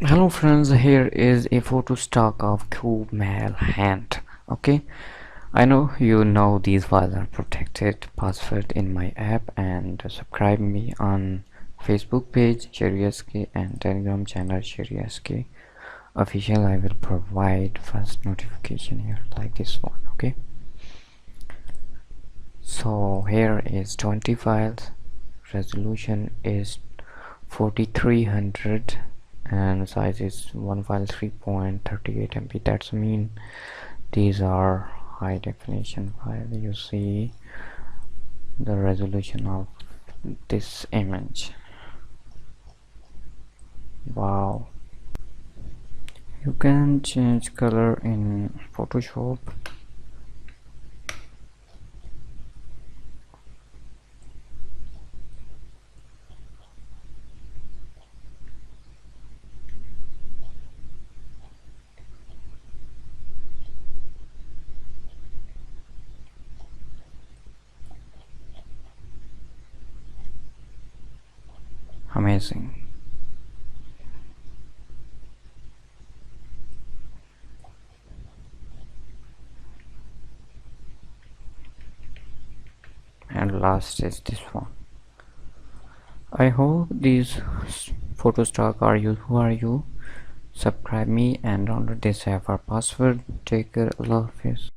Hello friends, here is a photo stock of Cube Mail Hand. Okay, I know these files are protected password in my app, and subscribe me on Facebook page Sheri and Telegram channel Sheri official. I will provide first notification here like this one. Okay, so here is 20 files, resolution is 4300 and size is one file 3.38 MB. That's mean these are high definition file. You see the resolution of this image. Wow, you can change color in Photoshop. Amazing. And last is this one. I hope these photo stock are you. Who are you? Subscribe me and download this app for password. Take care. Allah Hafiz.